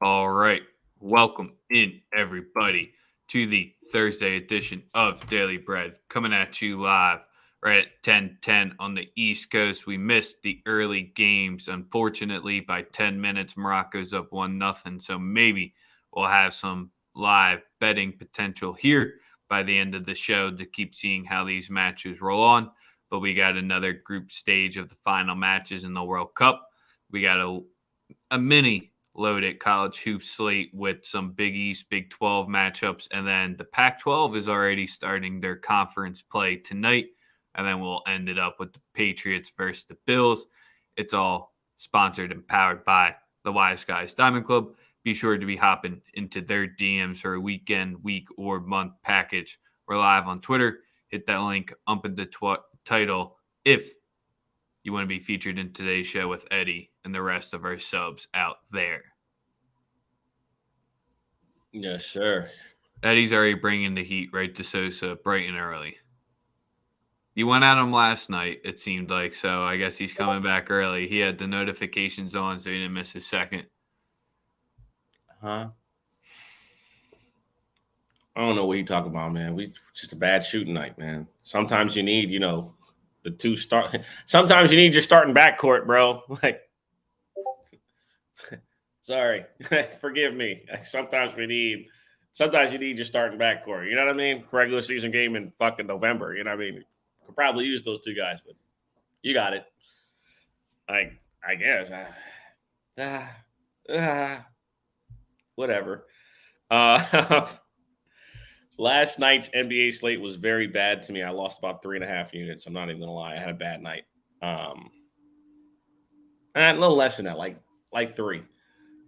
All right. Welcome in, everybody, to the Thursday edition of Daily Bread, coming at you live right at 10:10 on the East Coast. We missed the early games, unfortunately, by 10 minutes. Morocco's up 1-0, so maybe we'll have some live betting potential here by the end of the show to keep seeing how these matches roll on. But we got another group stage of the final matches in the World Cup. We got a mini loaded college hoop slate with some Big East, Big 12 matchups. And then the Pac 12 is already starting their conference play tonight. And then we'll end it up with the Patriots versus the Bills. It's all sponsored and powered by the Wise Guys Diamond Club. Be sure to be hopping into their DMs for a weekend, week, or month package. We're live on Twitter. Hit that link up in the title if you want to be featured in today's show with Eddie and the rest of our subs out there. Yes, sir. Eddie's already bringing the heat right to Sosa bright and early. You went at him last night, it seemed like, so I guess he's coming back early. He had the notifications on, so he didn't miss his second. Huh? I don't know what you talk about, man. We just a bad shooting night, man. Sometimes you need, the two start. Sometimes you need your starting backcourt, bro. Like, sorry, forgive me. Sometimes you need your starting backcourt. You know what I mean? Regular season game in fucking November. You know what I mean? Could probably use those two guys, but you got it. I guess. Whatever. Last night's NBA slate was very bad to me. I lost about 3.5 units. I'm not even gonna lie. I had a bad night. And a little less than that, like 3.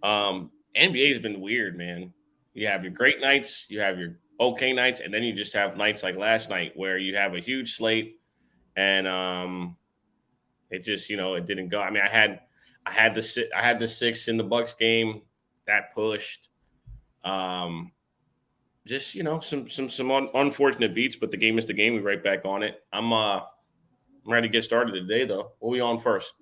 NBA has been weird, man. You have your great nights, you have your okay nights, and then you just have nights like last night where you have a huge slate, and it just it didn't go. I mean, I had the 6 in the Bucks game that pushed. Just some unfortunate beats, but the game is the game. We're right back on it. I'm ready to get started today, though. What are we on first?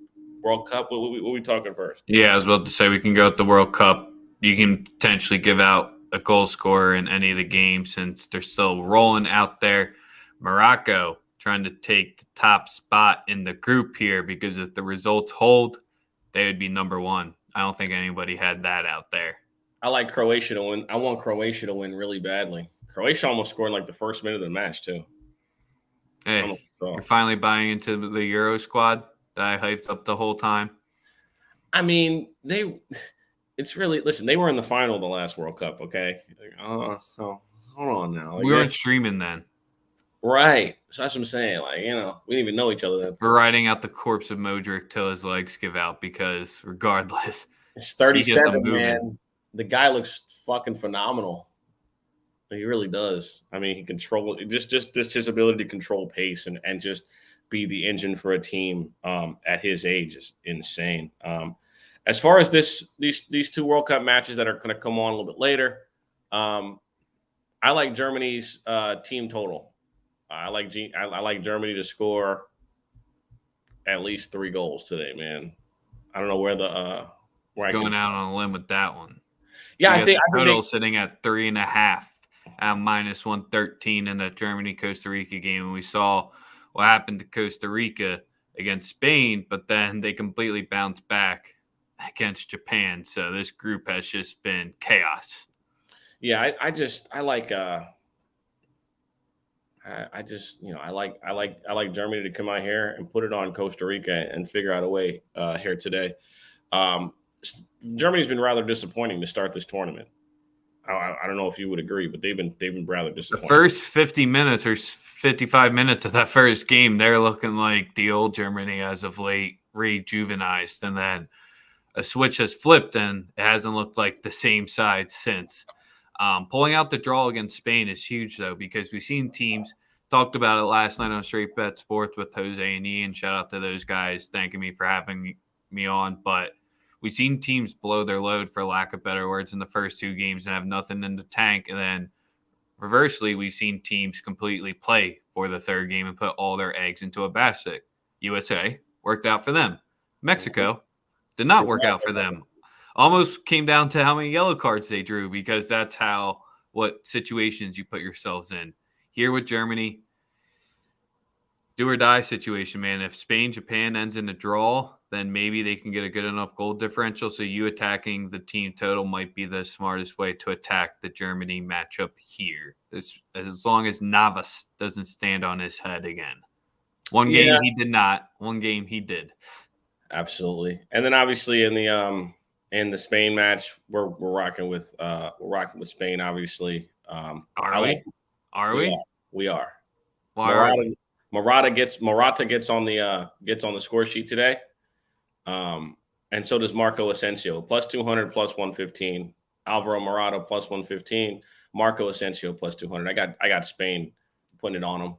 World Cup? What we talking first? Yeah, I was about to say we can go with the World Cup. You can potentially give out a goal scorer in any of the games since they're still rolling out there. Morocco trying to take the top spot in the group here because if the results hold, they would be number 1. I don't think anybody had that out there. I like Croatia to win. I want Croatia to win really badly. Croatia almost scored like the first minute of the match, too. Hey, you're finally buying into the Euro squad that I hyped up the whole time. I mean, it's really, listen, they were in the final of the last World Cup, okay? Hold on now. We weren't streaming then. Right. So that's what I'm saying. Like, we didn't even know each other then. We're riding out the corpse of Modric till his legs give out because regardless. It's 37, man. The guy looks fucking phenomenal. He really does. I mean, he controls just his ability to control pace and just be the engine for a team at his age is insane. As far as these 2 World Cup matches that are going to come on a little bit later, I like Germany's team total. I like Germany to score at least 3 goals today, man. I don't know where going out on a limb with that one. Yeah, I think total sitting at 3.5 at -113 in that Germany-Costa Rica game. And we saw what happened to Costa Rica against Spain, but then they completely bounced back against Japan. So this group has just been chaos. Yeah, I like Germany to come out here and put it on Costa Rica and figure out a way here today. Germany's been rather disappointing to start this tournament. I don't know if you would agree, but they've been rather disappointing. The first 50 minutes or 55 minutes of that first game, they're looking like the old Germany as of late, rejuvenized, and then a switch has flipped, and it hasn't looked like the same side since. Pulling out the draw against Spain is huge, though, because we've seen teams talked about it last night on Straight Bet Sports with Jose and Ian. Shout out to those guys thanking me for having me on, but we've seen teams blow their load, for lack of better words, in the first 2 games and have nothing in the tank. And then, reversely, we've seen teams completely play for the 3rd game and put all their eggs into a basket. USA worked out for them. Mexico did not work out for them. Almost came down to how many yellow cards they drew, because that's what situations you put yourselves in. Here with Germany, do or die situation, man. If Spain, Japan ends in a draw, then maybe they can get a good enough goal differential. So you attacking the team total might be the smartest way to attack the Germany matchup here. As long as Navas doesn't stand on his head again. One game he did not. One game he did. Absolutely. And then obviously in the Spain match, we're rocking with Spain. Obviously, Are we? Are we? We are. Why Morata gets on the score sheet today. And so does Marco Asensio, plus 200, plus 115. Alvaro Morata, plus 115. Marco Asensio, plus 200. I got Spain putting it on them.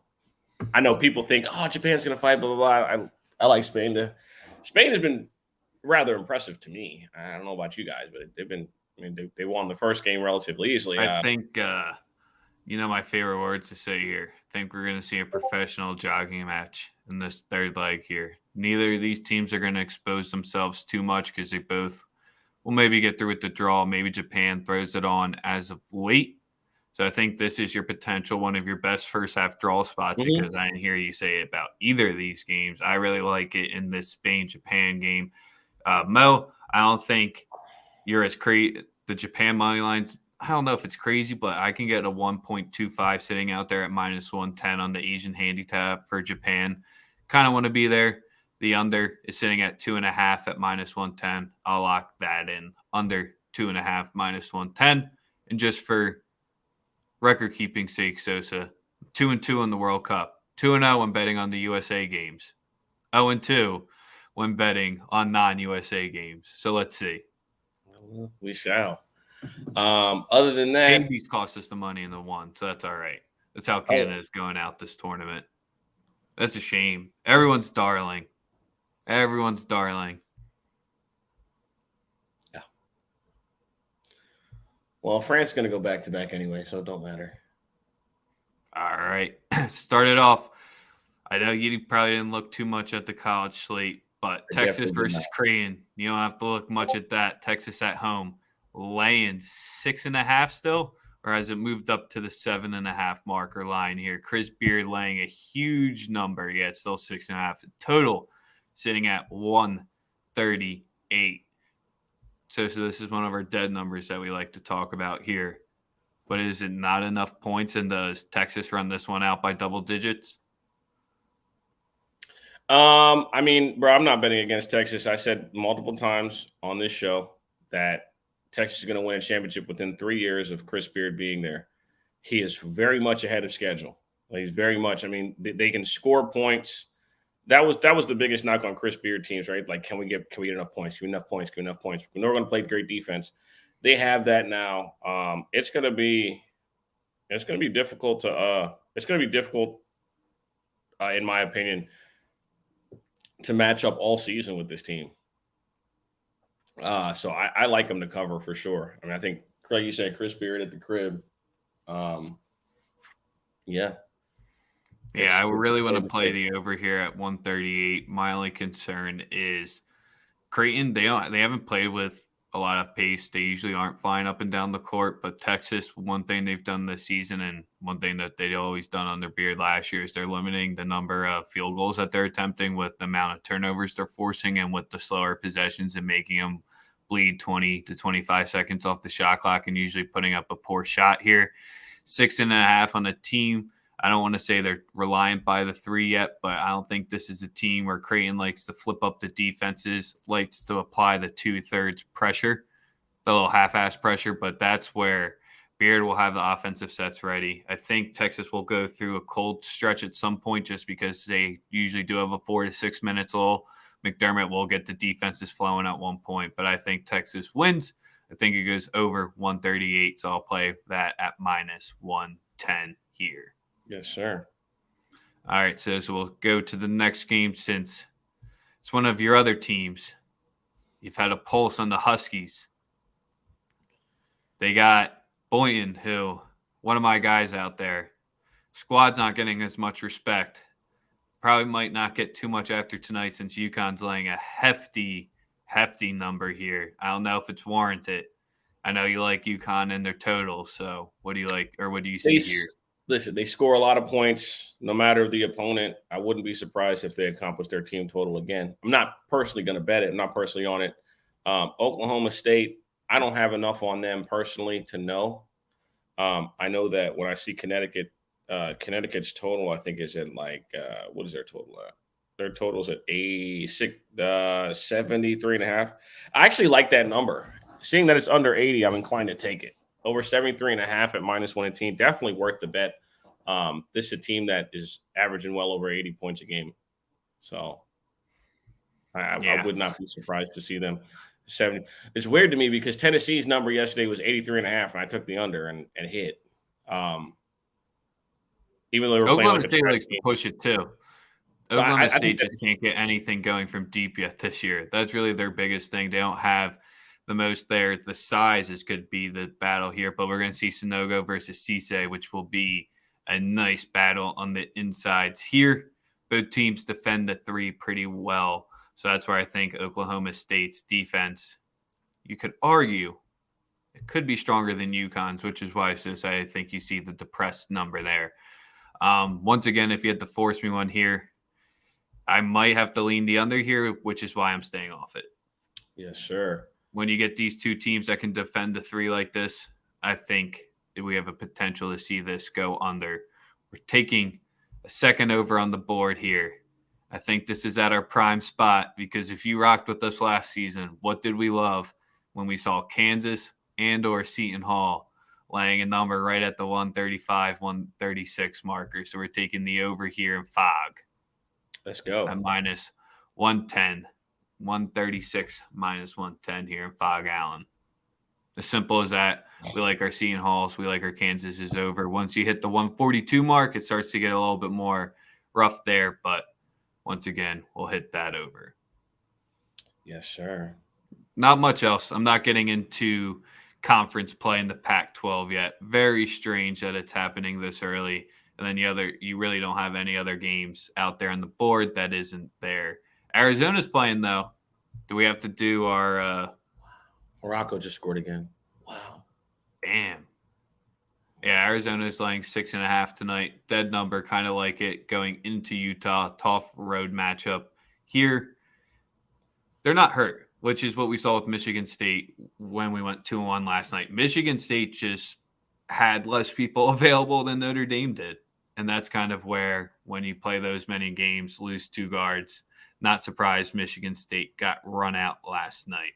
I know people think, oh, Japan's going to fight, blah, blah, blah. I like Spain. Spain has been rather impressive to me. I don't know about you guys, but they've been, they won the first game relatively easily. I think, my favorite words to say here. I think we're going to see a professional jogging match in this third leg here. Neither of these teams are going to expose themselves too much because they both will maybe get through with the draw. Maybe Japan throws it on as of late. So I think this is your potential one of your best first half draw spots, because I didn't hear you say it about either of these games. I really like it in this Spain-Japan game. Mo, I don't think you're as crazy. The Japan money lines, I don't know if it's crazy, but I can get a 1.25 sitting out there at minus 110 on the Asian handicap for Japan. Kind of want to be there. The under is sitting at 2.5 at minus 110. I'll lock that in. Under 2.5 minus 110. And just for record keeping sake, Sosa, 2-2 in the World Cup, 2-0 when betting on the USA games, 0-2 when betting on non-USA games. So let's see. We shall. Other than that, babies cost us the money in the one, so that's all right. That's how Canada is going out this tournament. That's a shame. Everyone's darling. Everyone's darling. Yeah. Well, France is going to go back to back anyway, so it don't matter. All right. Started off. I know you probably didn't look too much at the college slate, but Texas versus Creighton. You don't have to look much at that. Texas at home, laying 6.5 still, or has it moved up to the 7.5 marker line here? Chris Beard laying a huge number. Yeah, it's still 6.5. Total sitting at 138. So this is one of our dead numbers that we like to talk about here. But is it not enough points, and does Texas run this one out by double digits? Bro, I'm not betting against Texas. I said multiple times on this show that Texas is going to win a championship within 3 years of Chris Beard being there. He is very much ahead of schedule. He's very much. They can score points. That was the biggest knock on Chris Beard teams, right? Like, can we get enough points? Can we enough points? Can we enough points? We know we're going to play great defense. They have that now. It's going to be difficult to. It's going to be difficult, in my opinion, to match up all season with this team. So I like them to cover for sure. I think Craig, you said Chris Beard at the crib. Yeah. Yeah, I really want to play the over here at 138. My only concern is Creighton. They haven't played with a lot of pace. They usually aren't flying up and down the court. But Texas, one thing they've done this season, and one thing that they'd always done under Beard last year, is they're limiting the number of field goals that they're attempting with the amount of turnovers they're forcing, and with the slower possessions, and making them bleed 20 to 25 seconds off the shot clock, and usually putting up a poor shot here. 6.5 on the team. I don't want to say they're reliant by the 3 yet, but I don't think this is a team where Creighton likes to flip up the defenses, likes to apply the 2/3 pressure, the little half-ass pressure, but that's where Beard will have the offensive sets ready. I think Texas will go through a cold stretch at some point, just because they usually do have a 4 to 6 minutes lull. McDermott will get the defenses flowing at one point, but I think Texas wins. I think it goes over 138, so I'll play that at minus 110 here. Yes, sir. All right, so we'll go to the next game, since it's one of your other teams. You've had a pulse on the Huskies. They got Boynton, who, one of my guys out there. Squad's not getting as much respect. Probably might not get too much after tonight, since UConn's laying a hefty hefty number here. I don't know if it's warranted. I know you like UConn and their total. So what do you like, or what do you see here? Listen, they score a lot of points no matter the opponent. I wouldn't be surprised if they accomplish their team total again. I'm not personally going to bet it. I'm not personally on it. Oklahoma State, I don't have enough on them personally to know. I know that when I see Connecticut's total, I think is at like, what is their total at? Their total's at 73.5. I actually like that number. Seeing that it's under 80, I'm inclined to take it. Over 73.5 at -118, definitely worth the bet. This is a team that is averaging well over 80 points a game. So I would not be surprised to see them 70. It's weird to me because Tennessee's number yesterday was 83.5, and I took the under and hit. Even though they were Oklahoma playing State likes to push it too. Oklahoma State just can't get anything going from deep yet this year. That's really their biggest thing. They don't have the most there. The sizes could be the battle here, but we're going to see Sonogo versus Cisse, which will be a nice battle on the insides here. Both teams defend the three pretty well. So that's where I think Oklahoma State's defense, you could argue, it could be stronger than UConn's, which is why I think you see the depressed number there. Once again, if you had to force me one here, I might have to lean the under here, which is why I'm staying off it. Yes, sir. When you get these two teams that can defend the three like this, I think we have a potential to see this go under. We're taking a second over on the board here. I think this is at our prime spot because if you rocked with us last season, what did we love when we saw Kansas and or Seton Hall laying a number right at the 135, 136 marker? So we're taking the over here in Fog. Let's go. At -110, 136 -110 here in Fog Allen. As simple as that. We like our Seton Halls. We like our Kansas is over. Once you hit the 142 mark, it starts to get a little bit more rough there. But once again, we'll hit that over. Yes, sir. Not much else. I'm not getting into conference play in the Pac-12 yet. Very strange that it's happening this early. And then you really don't have any other games out there on the board that isn't there. Arizona's playing, though. Do we have to do our Morocco just scored again. Wow. Damn. Yeah, Arizona's laying 6.5 tonight. Dead number, kind of like it going into Utah. Tough road matchup here. They're not hurt, which is what we saw with Michigan State when we went 2-1 last night. Michigan State just had less people available than Notre Dame did. And that's kind of where, when you play those many games, lose two guards, not surprised Michigan State got run out last night.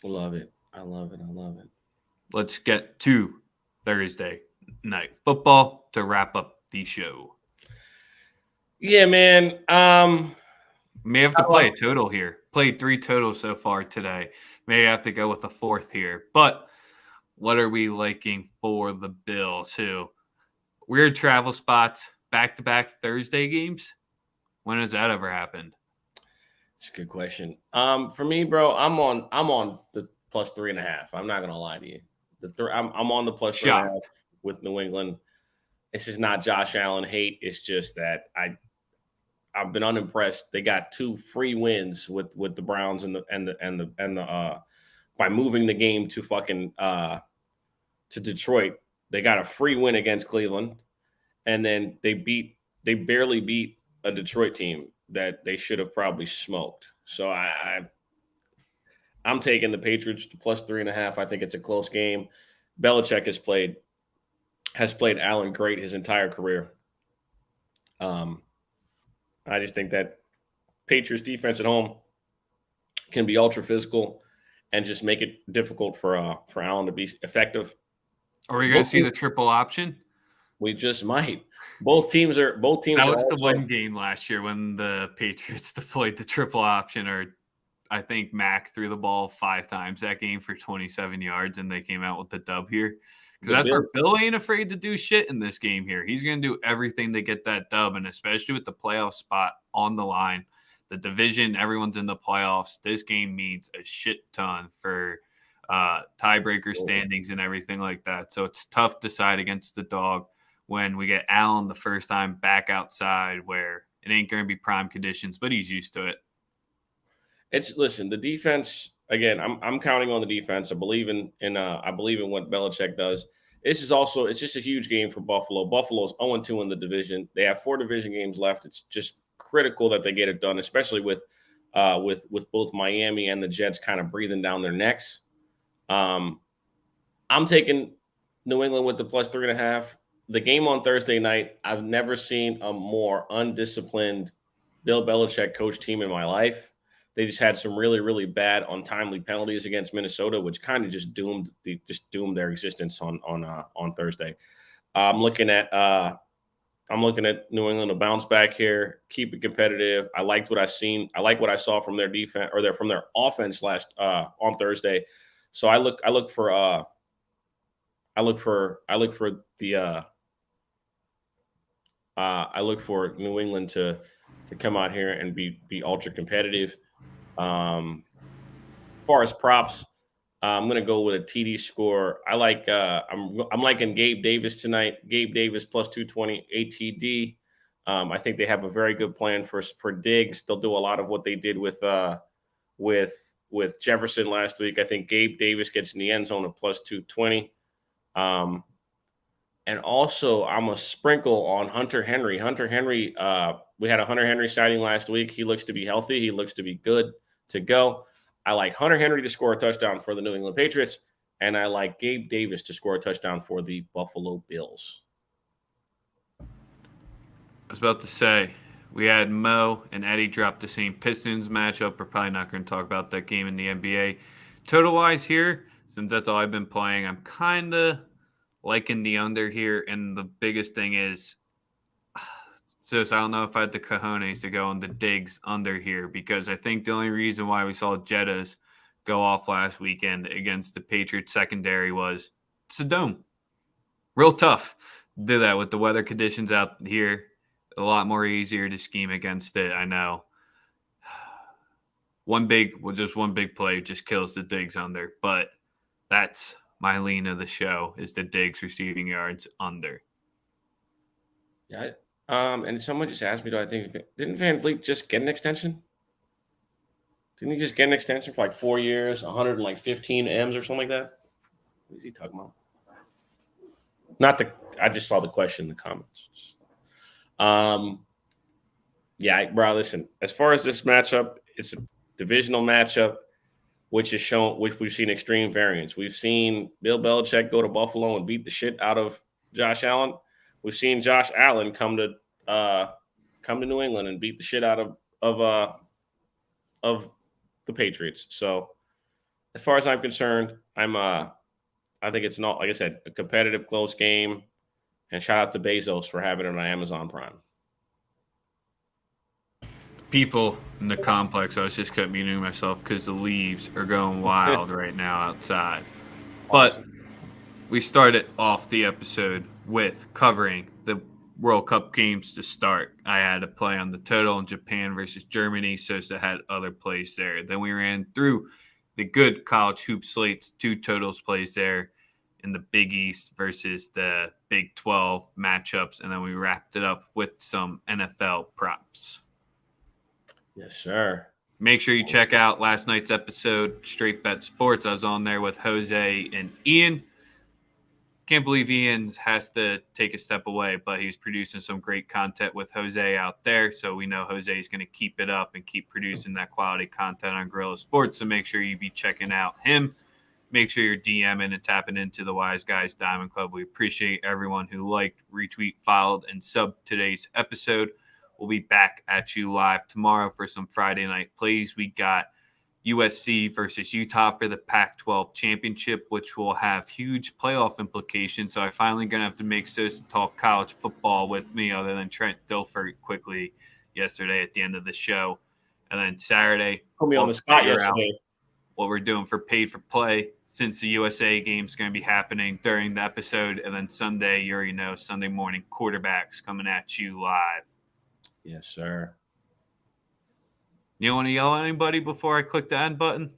Love it. I love it. Let's get to Thursday night football to wrap up the show. Yeah, man. May have to play a total here. Played 3 totals so far today. May have to go with a 4th here. But what are we liking for the Bills? Weird travel spots, back-to-back Thursday games? When has that ever happened? It's a good question. For me, bro, I'm on the +3.5. I'm not gonna lie to you. I'm on the +3.5 with New England. This is not Josh Allen hate. It's just that I've been unimpressed. They got 2 free wins with the Browns and the by moving the game to fucking to Detroit. They got a free win against Cleveland, and then they barely beat a Detroit team that they should have probably smoked. So I'm taking the Patriots to +3.5. I think it's a close game. Belichick has played Allen great his entire career. I just think that Patriots defense at home can be ultra physical and just make it difficult for Allen to be effective. Are we going to see the triple option? We just might. Both teams. That was the one game last year when the Patriots deployed the triple option, or I think Mac threw the ball 5 times that game for 27 yards, and they came out with the dub here. Because that's where Bill ain't afraid to do shit in this game here. He's going to do everything to get that dub, and especially with the playoff spot on the line, the division, everyone's in the playoffs. This game means a shit ton for tiebreaker standings and everything like that. So it's tough to side against the dog when we get Allen the first time back outside where it ain't going to be prime conditions, but he's used to it. Listen, the defense again. I'm counting on the defense. I believe in what Belichick does. It's just a huge game for Buffalo. Buffalo's 0-2 in the division. They have 4 division games left. It's just critical that they get it done, especially with both Miami and the Jets kind of breathing down their necks. I'm taking New England with the plus 3.5. The game on Thursday night, I've never seen a more undisciplined Bill Belichick coach team in my life. They just had some really, really bad untimely penalties against Minnesota, which kind of just doomed their existence on Thursday. I'm looking at New England to bounce back here, keep it competitive. I liked what I've seen. I like what I saw from their defense from their offense on Thursday. So I look for New England to come out here and be ultra competitive. As far as props, I'm going to go with a TD score. I like I'm liking Gabe Davis tonight. Gabe Davis plus 220 ATD. I think they have a very good plan for Diggs. They'll do a lot of what they did with Jefferson last week. I think Gabe Davis gets in the end zone at plus 220. And also, I'm a sprinkle on Hunter Henry. Hunter Henry, we had a Hunter Henry sighting last week. He looks to be healthy. He looks to be good to go. I like Hunter Henry to score a touchdown for the New England Patriots, and I like Gabe Davis to score a touchdown for the Buffalo Bills. I was about to say, we had Mo and Eddie drop the same Pistons matchup. We're probably not going to talk about that game in the NBA. Total-wise here, since that's all I've been playing, I'm kind of liking the under here, and the biggest thing is, so I don't know if I had the cojones to go on the Diggs under here, because I think the only reason why we saw Jettas go off last weekend against the Patriots secondary was it's a dome. Real tough to do that with the weather conditions out here. A lot more easier to scheme against it, I know. One big play just kills the Diggs under, but that's my lean of the show is the Diggs receiving yards under. Yeah. And someone just asked me, didn't Van Vliet just get an extension? Didn't he just get an extension for like 4 years, 115 M's or something like that? What is he talking about? I just saw the question in the comments. Yeah, bro, listen, as far as this matchup, it's a divisional matchup, which we've seen extreme variance. We've seen Bill Belichick go to Buffalo and beat the shit out of Josh Allen. We've seen Josh Allen come to New England and beat the shit out of the Patriots. So, as far as I'm concerned, I think it's not, like I said, a competitive, close game. And shout out to Bezos for having it on Amazon Prime. People in the complex, I was just kept muting myself because the leaves are going wild right now outside. But we started off the episode with covering the World Cup games to start. I had a play on the total in Japan versus Germany. Sosa had other plays there. Then we ran through the good college hoop slates, 2 totals plays there in the Big East versus the Big 12 matchups. And then we wrapped it up with some NFL props. Yes, sir. Make sure you check out last night's episode, Straight Bet Sports. I was on there with Jose and Ian. Can't believe Ian has to take a step away, but he's producing some great content with Jose out there. So we know Jose is going to keep it up and keep producing that quality content on Guerrilla Sports. So make sure you be checking out him. Make sure you're DMing and tapping into the Wise Guys Diamond Club. We appreciate everyone who liked, retweet, followed, and subbed today's episode. We'll be back at you live tomorrow for some Friday night plays. We got USC versus Utah for the Pac-12 championship, which will have huge playoff implications. So I finally going to have to make Sosa talk college football with me other than Trent Dilfert quickly yesterday at the end of the show. And then Saturday, put me on the spot yesterday. What we're doing for paid for play since the USA game is going to be happening during the episode. And then Sunday, you already know, Sunday morning quarterbacks coming at you live. Yes, sir. You want to yell at anybody before I click the end button?